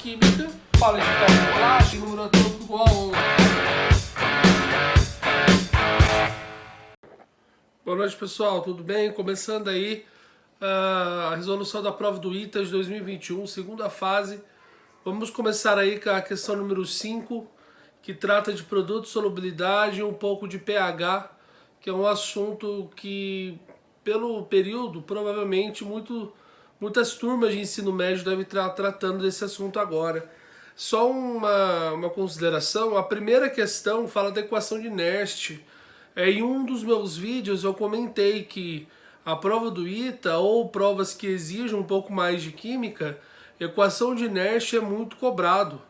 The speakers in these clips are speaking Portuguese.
Química, fala de tal chocolate, número atômico igual a 11. Boa noite, pessoal, tudo bem? Começando aí a resolução da prova do ITA de 2021, segunda fase. Vamos começar aí com a questão número 5, que trata de produto, solubilidade e um pouco de pH, que é um assunto que, pelo período, provavelmente muitas turmas de ensino médio devem estar tratando desse assunto agora. Só uma consideração, a primeira questão fala da equação de Nernst. Em um dos meus vídeos eu comentei que a prova do ITA, ou provas que exigem um pouco mais de química, equação de Nernst é muito cobrado.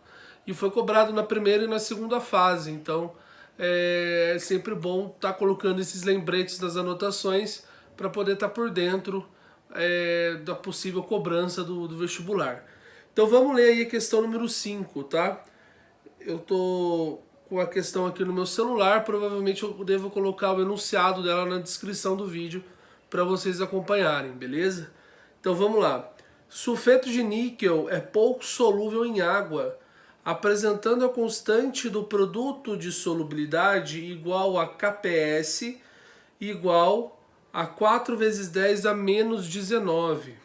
E foi cobrado na primeira e na segunda fase, então é sempre bom estar colocando esses lembretes nas anotações para poder estar por dentro da possível cobrança do vestibular. Então vamos ler aí a questão número 5, tá? Eu tô com a questão aqui no meu celular, provavelmente eu devo colocar o enunciado dela na descrição do vídeo para vocês acompanharem, beleza? Então vamos lá. Sulfeto de níquel é pouco solúvel em água, apresentando a constante do produto de solubilidade igual a Kps igual a 4 vezes 10 a menos 19.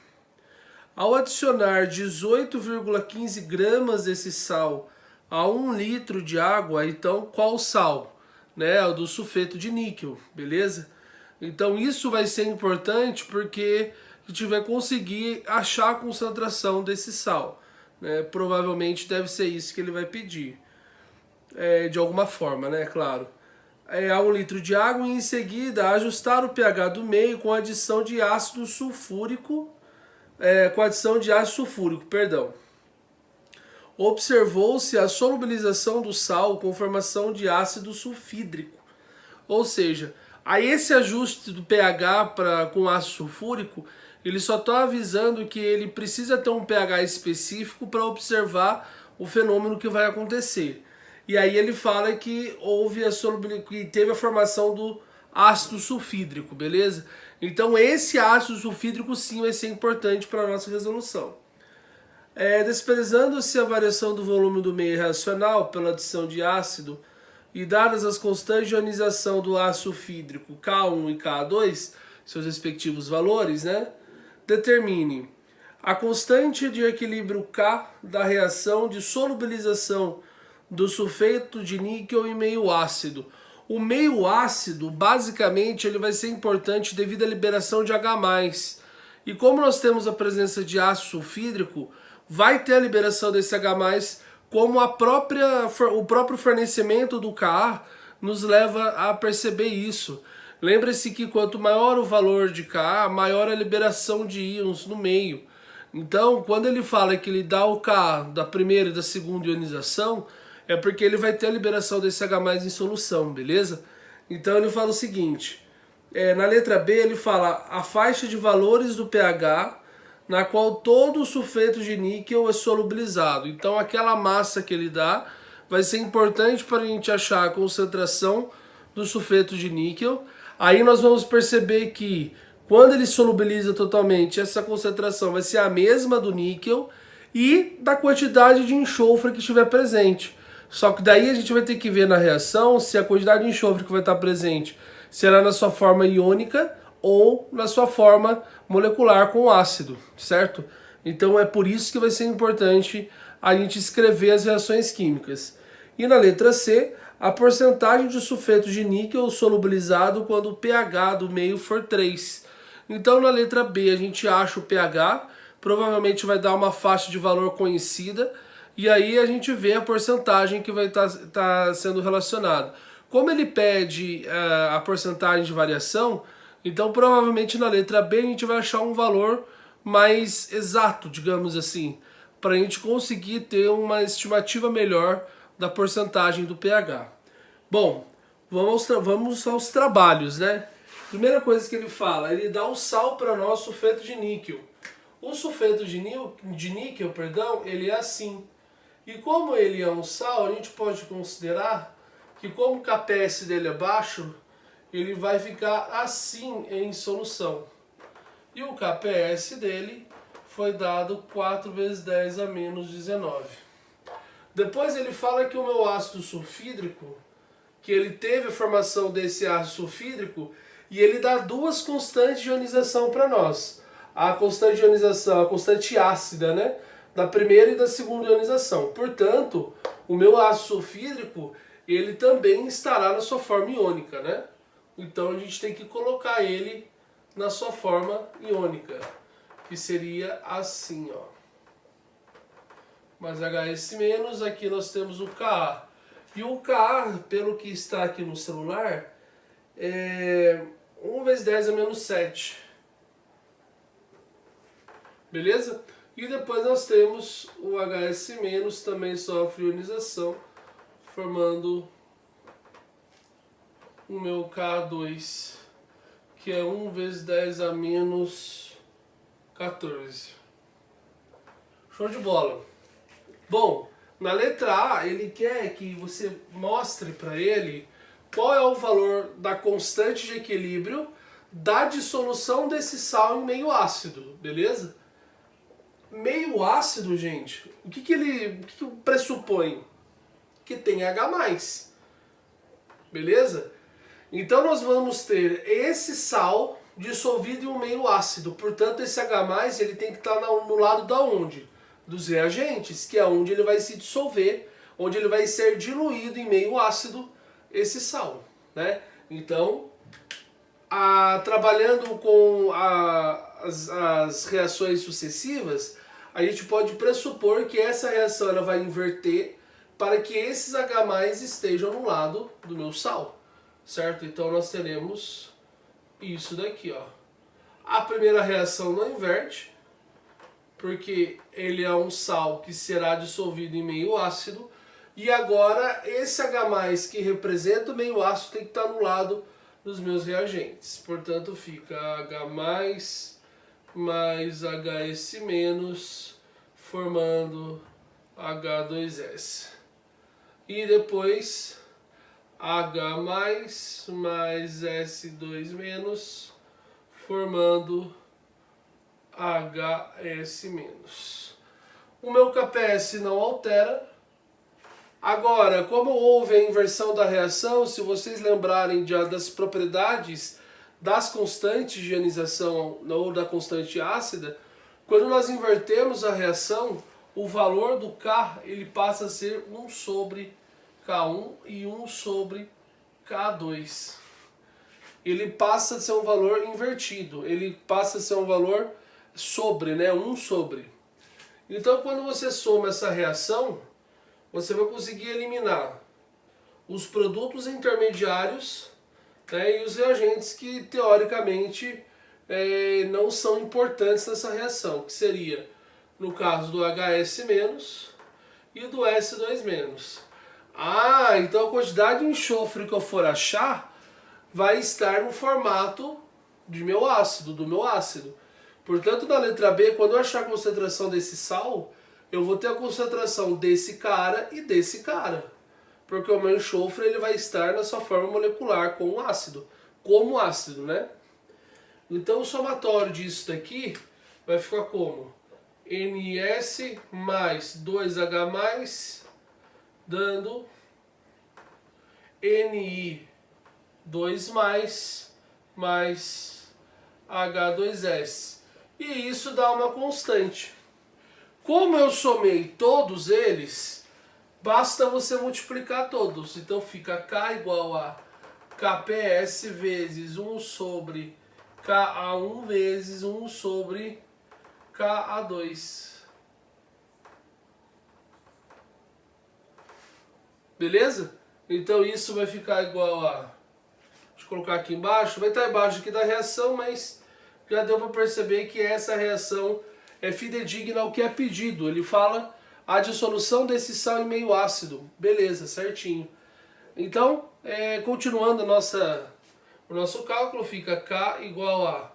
Ao adicionar 18,15 gramas desse sal a 1 litro de água, então qual sal? Né? O do sulfeto de níquel, beleza? Então isso vai ser importante porque a gente vai conseguir achar a concentração desse sal. Né? Provavelmente deve ser isso que ele vai pedir. De alguma forma, né? Claro. A 1 litro de água e em seguida ajustar o pH do meio com adição de ácido sulfúrico. Observou-se a solubilização do sal com formação de ácido sulfídrico. Ou seja, a esse ajuste do pH com ácido sulfúrico, ele só está avisando que ele precisa ter um pH específico para observar o fenômeno que vai acontecer. E aí ele fala que que teve a formação do ácido sulfídrico, beleza? Então esse ácido sulfídrico sim vai ser importante para a nossa resolução. Desprezando-se a variação do volume do meio reacional pela adição de ácido e dadas as constantes de ionização do ácido sulfídrico K1 e K2, seus respectivos valores, né? Determine a constante de equilíbrio K da reação de solubilização do sulfeto de níquel em meio ácido. O meio ácido, basicamente, ele vai ser importante devido à liberação de H+. E como nós temos a presença de ácido sulfídrico, vai ter a liberação desse H+, como o próprio fornecimento do Ka nos leva a perceber isso. Lembre-se que quanto maior o valor de Ka, maior a liberação de íons no meio. Então, quando ele fala que ele dá o Ka da primeira e da segunda ionização, é porque ele vai ter a liberação desse H+ em solução, beleza? Então ele fala o seguinte, na letra B ele fala a faixa de valores do pH na qual todo o sulfeto de níquel é solubilizado. Então aquela massa que ele dá vai ser importante para a gente achar a concentração do sulfeto de níquel. Aí nós vamos perceber que quando ele solubiliza totalmente, essa concentração vai ser a mesma do níquel e da quantidade de enxofre que estiver presente. Só que daí a gente vai ter que ver na reação se a quantidade de enxofre que vai estar presente será na sua forma iônica ou na sua forma molecular com ácido, certo? Então é por isso que vai ser importante a gente escrever as reações químicas. E na letra C, a porcentagem de sulfeto de níquel solubilizado quando o pH do meio for 3. Então na letra B a gente acha o pH, provavelmente vai dar uma faixa de valor conhecida, e aí a gente vê a porcentagem que vai estar sendo relacionada. Como ele pede a porcentagem de variação, então provavelmente na letra B a gente vai achar um valor mais exato, digamos assim, para a gente conseguir ter uma estimativa melhor da porcentagem do pH. Bom, vamos aos trabalhos, né? Primeira coisa que ele fala, ele dá o sal para nós, sulfeto de níquel. O sulfeto de níquel, ele é assim. E como ele é um sal, a gente pode considerar que como o Kps dele é baixo, ele vai ficar assim em solução. E o Kps dele foi dado 4 vezes 10 a menos 19. Depois ele fala que o meu ácido sulfídrico, que ele teve a formação desse ácido sulfídrico, e ele dá duas constantes de ionização para nós. A constante de ionização, a constante ácida, né? Da primeira e da segunda ionização. Portanto, o meu ácido sulfídrico, ele também estará na sua forma iônica, né? Então a gente tem que colocar ele na sua forma iônica, que seria assim, ó. Mais HS-, aqui nós temos o Ka. E o Ka, pelo que está aqui no celular, é 1 vezes 10 a menos 7. Beleza? E depois nós temos o HS-, também sofre ionização, formando o meu Ka2, que é 1 vezes 10 a menos 14. Show de bola. Bom, na letra A, ele quer que você mostre para ele qual é o valor da constante de equilíbrio da dissolução desse sal em meio ácido, beleza? Meio ácido, gente, o que ele pressupõe? Que tem H+, beleza? Então nós vamos ter esse sal dissolvido em um meio ácido, portanto esse H+, ele tem que estar no lado da onde? Dos reagentes, que é onde ele vai se dissolver, onde ele vai ser diluído em meio ácido esse sal, né? Então, trabalhando com as reações sucessivas, a gente pode pressupor que essa reação ela vai inverter para que esses H+ estejam no lado do meu sal, certo? Então nós teremos isso daqui, ó. A primeira reação não inverte, porque ele é um sal que será dissolvido em meio ácido, e agora esse H+, que representa o meio ácido, tem que estar no lado dos meus reagentes. Portanto, fica H+, mais HS-, formando H2S. E depois H+, mais S2-, formando HS-. O meu KPS não altera. Agora, como houve a inversão da reação, se vocês lembrarem das propriedades das constantes de ionização ou da constante ácida, quando nós invertemos a reação, o valor do K ele passa a ser 1 sobre K1 e 1 sobre K2. Ele passa a ser um valor invertido, ele passa a ser um valor sobre, né? 1 sobre. Então, quando você soma essa reação, você vai conseguir eliminar os produtos intermediários, né, e os reagentes que, teoricamente, não são importantes nessa reação, que seria, no caso do HS- e do S2-. Então a quantidade de enxofre que eu for achar vai estar no formato do meu ácido. Portanto, na letra B, quando eu achar a concentração desse sal, eu vou ter a concentração desse cara e desse cara. Porque o meu enxofre ele vai estar na sua forma molecular como ácido, né? Então o somatório disso daqui vai ficar como? NS mais 2H+, dando Ni2+, mais H2S. E isso dá uma constante. Como eu somei todos eles, basta você multiplicar todos. Então fica K igual a KPS vezes 1 sobre Ka1 vezes 1 sobre Ka2. Beleza? Então isso vai ficar igual a... Deixa eu colocar aqui embaixo. Vai estar embaixo aqui da reação, mas já deu para perceber que essa reação é fidedigna ao que é pedido. Ele fala a dissolução desse sal em meio ácido. Beleza, certinho. Então, continuando o nosso cálculo, fica K igual a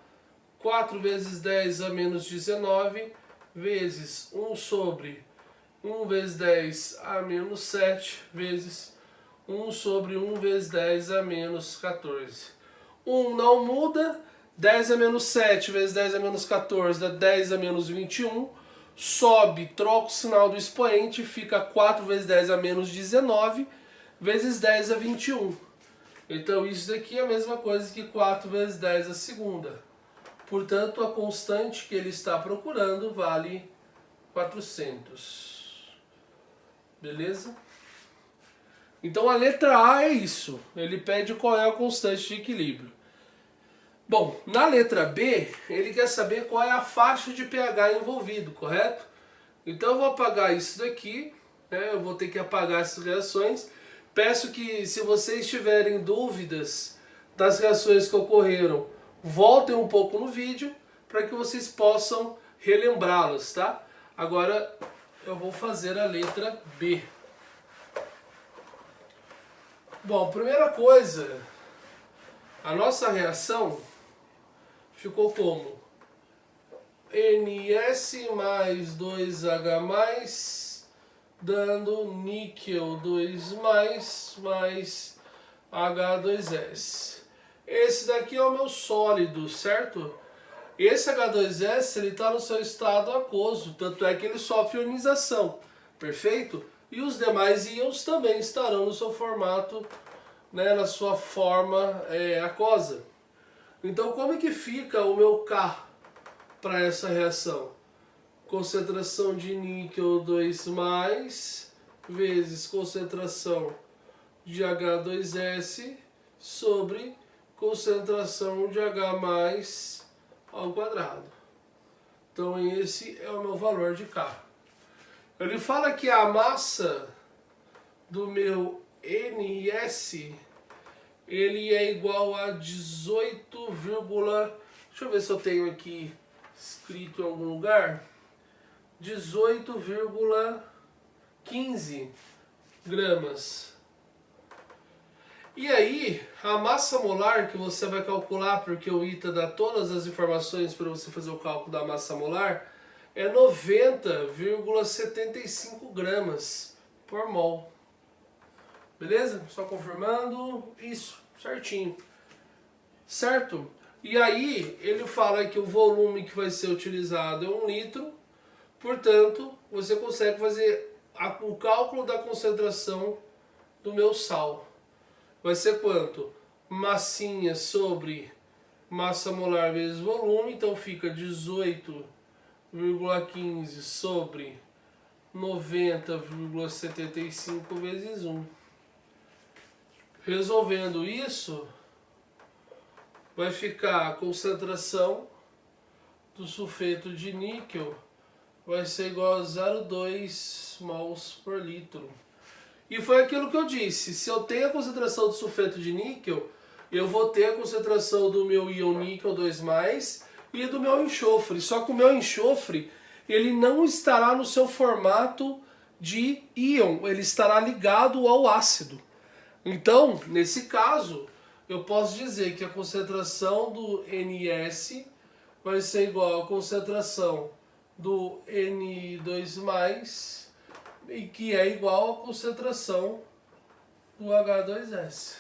4 vezes 10 a menos 19 vezes 1 sobre 1 vezes 10 a menos 7 vezes 1 sobre 1 vezes 10 a menos 14. 1 não muda, 10 a menos 7 vezes 10 a menos 14 dá 10 a menos 21. Sobe, troca o sinal do expoente, fica 4 vezes 10 a menos 19 vezes 10 a 21. Então isso daqui é a mesma coisa que 4 vezes 10 a segunda. Portanto, a constante que ele está procurando vale 400. Beleza? Então a letra A é isso. Ele pede qual é a constante de equilíbrio. Bom, na letra B, ele quer saber qual é a faixa de pH envolvido, correto? Então eu vou apagar isso daqui, né? Eu vou ter que apagar essas reações. Peço que, se vocês tiverem dúvidas das reações que ocorreram, voltem um pouco no vídeo para que vocês possam relembrá-las, tá? Agora eu vou fazer a letra B. Bom, primeira coisa, a nossa reação ficou como NS mais 2H+, dando níquel 2+, mais H2S. Esse daqui é o meu sólido, certo? Esse H2S ele está no seu estado aquoso, tanto é que ele sofre ionização, perfeito? E os demais íons também estarão no seu formato, né, na sua forma aquosa. Então como é que fica o meu K para essa reação? Concentração de níquel 2+, vezes concentração de H2S sobre concentração de H+ ao quadrado. Então esse é o meu valor de K. Ele fala que a massa do meu NS ele é igual a 18, deixa eu ver se eu tenho aqui escrito em algum lugar, 18,15 gramas. E aí, a massa molar que você vai calcular, porque o ITA dá todas as informações para você fazer o cálculo da massa molar, é 90,75 gramas por mol. Beleza? Só confirmando isso, certinho. Certo? E aí, ele fala que o volume que vai ser utilizado é 1 litro, portanto, você consegue fazer o cálculo da concentração do meu sal. Vai ser quanto? Massinha sobre massa molar vezes volume, então fica 18,15 sobre 90,75 vezes 1. Resolvendo isso, vai ficar a concentração do sulfeto de níquel vai ser igual a 0,2 mols por litro. E foi aquilo que eu disse, se eu tenho a concentração do sulfeto de níquel, eu vou ter a concentração do meu íon níquel 2+, e do meu enxofre. Só que o meu enxofre, ele não estará no seu formato de íon, ele estará ligado ao ácido. Então, nesse caso, eu posso dizer que a concentração do NS vai ser igual à concentração do N2+, e que é igual à concentração do H2S.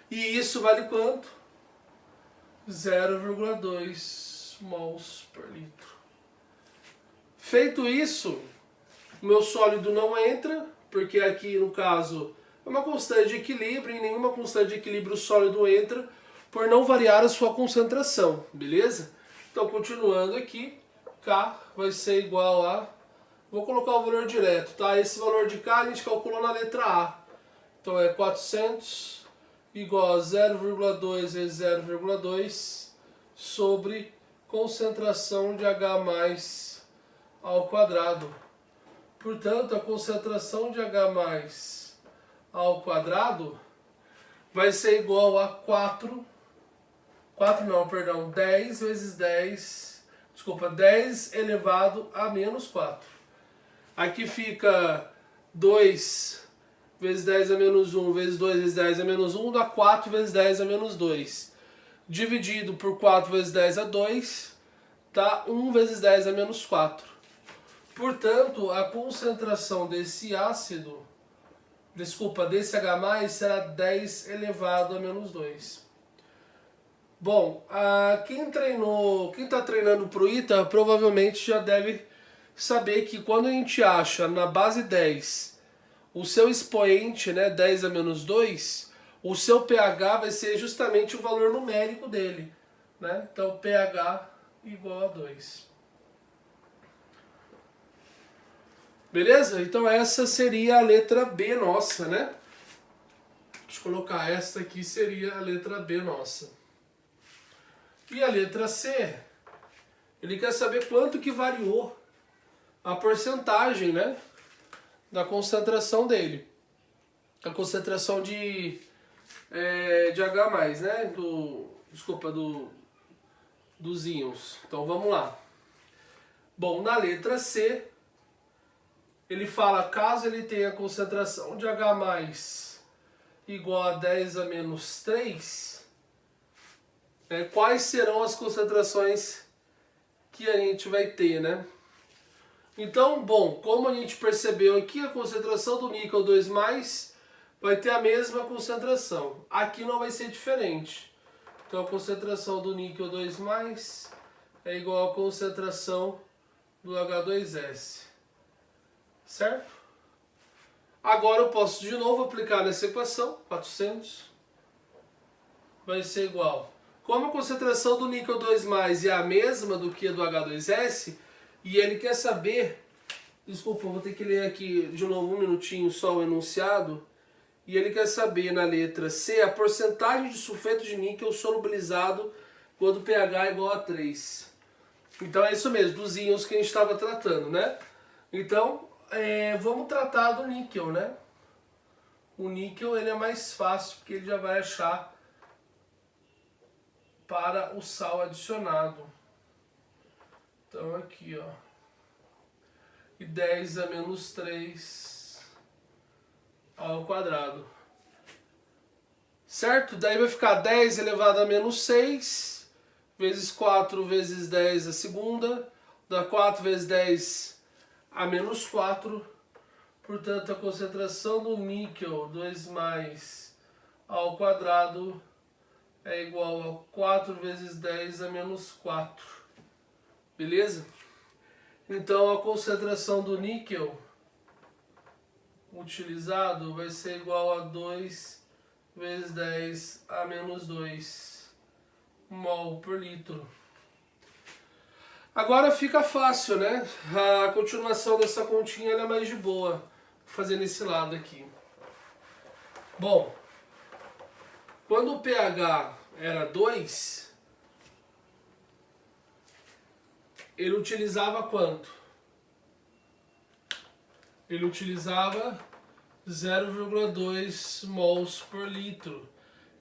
E isso vale quanto? 0,2 mols por litro. Feito isso, o meu sólido não entra, porque aqui no caso é uma constante de equilíbrio, em nenhuma constante de equilíbrio o sólido entra por não variar a sua concentração, beleza? Então continuando aqui, K vai ser igual a, vou colocar o valor direto, tá? Esse valor de K a gente calculou na letra A, então é 400 igual a 0,2 vezes 0,2 sobre concentração de H+ ao quadrado. Portanto, a concentração de H+ ao quadrado vai ser igual a 10 vezes 10, desculpa, 10 elevado a menos 4. Aqui fica 2 vezes 10 a menos 1 vezes 2 vezes 10 a menos 1 dá 4 vezes 10 a menos 2. Dividido por 4 vezes 10 a 2 dá 1 vezes 10 a menos 4. Portanto, a concentração desse ácido, desse H+ será 10 elevado a menos 2. Bom, quem está treinando para o ITA provavelmente já deve saber que quando a gente acha na base 10 o seu expoente, né, 10 a menos 2, o seu pH vai ser justamente o valor numérico dele, né? Então pH igual a 2. Beleza? Então essa seria a letra B nossa, né? Deixa eu colocar esta aqui, seria a letra B nossa. E a letra C, ele quer saber quanto que variou a porcentagem, né, da concentração dele. A concentração de H+, né, dos íons. Então vamos lá. Bom, na letra C, ele fala, caso ele tenha concentração de H+ igual a 10 a menos 3, quais serão as concentrações que a gente vai ter, né? Então, bom, como a gente percebeu aqui, a concentração do níquel 2+, vai ter a mesma concentração. Aqui não vai ser diferente. Então, a concentração do níquel 2+ é igual à concentração do H2S. Certo? Agora eu posso de novo aplicar nessa equação, 400 vai ser igual. Como a concentração do níquel 2+ é a mesma do que a do H2S, e ele quer saber, desculpa, eu vou ter que ler aqui de novo um minutinho só o enunciado, e ele quer saber na letra C a porcentagem de sulfeto de níquel solubilizado quando pH é igual a 3. Então é isso mesmo, dos íons que a gente estava tratando, né? Então, vamos tratar do níquel, né? O níquel ele é mais fácil, porque ele já vai achar para o sal adicionado. Então aqui, ó. E 10 a menos 3 ao quadrado. Certo? Daí vai ficar 10 elevado a menos 6, vezes 4 vezes 10 a segunda, dá 4 vezes 10 a menos 4. Portanto, a concentração do níquel 2+ ao quadrado é igual a 4 vezes 10 a menos 4. Beleza? Então a concentração do níquel utilizado vai ser igual a 2 vezes 10 a menos 2 mol por litro. Agora fica fácil, né? A continuação dessa continha ela é mais de boa. Vou fazer nesse lado aqui. Bom, quando o pH era 2, ele utilizava quanto? Ele utilizava 0,2 mols por litro.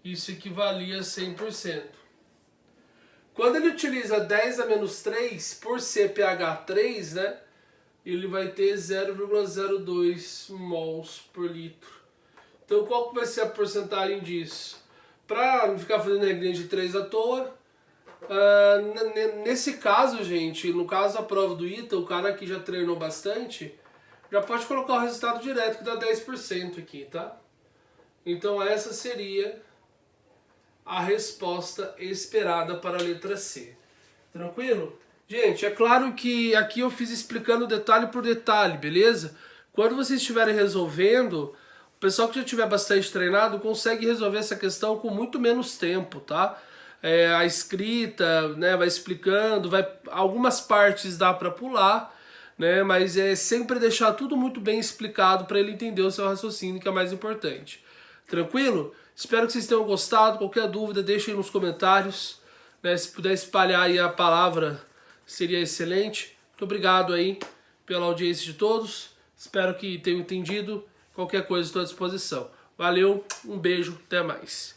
Isso equivalia a 100%. Quando ele utiliza 10 a menos 3, por ser pH 3, né, ele vai ter 0,02 mols por litro. Então qual que vai ser a porcentagem disso? Para não ficar fazendo regrinha de 3 à toa, nesse caso, gente, no caso da prova do ITA, o cara que já treinou bastante, já pode colocar o resultado direto, que dá 10% aqui, tá? Então essa seria a resposta esperada para a letra C. Tranquilo? Gente, é claro que aqui eu fiz explicando detalhe por detalhe, beleza? Quando vocês estiverem resolvendo, o pessoal que já tiver bastante treinado consegue resolver essa questão com muito menos tempo, tá? A escrita, né, vai explicando, algumas partes dá para pular, né, mas é sempre deixar tudo muito bem explicado para ele entender o seu raciocínio, que é mais importante. Tranquilo? Espero que vocês tenham gostado. Qualquer dúvida, deixem nos comentários, né? Se puder espalhar aí a palavra, seria excelente. Muito obrigado aí pela audiência de todos. Espero que tenham entendido. Qualquer coisa, estou à disposição. Valeu, um beijo, até mais.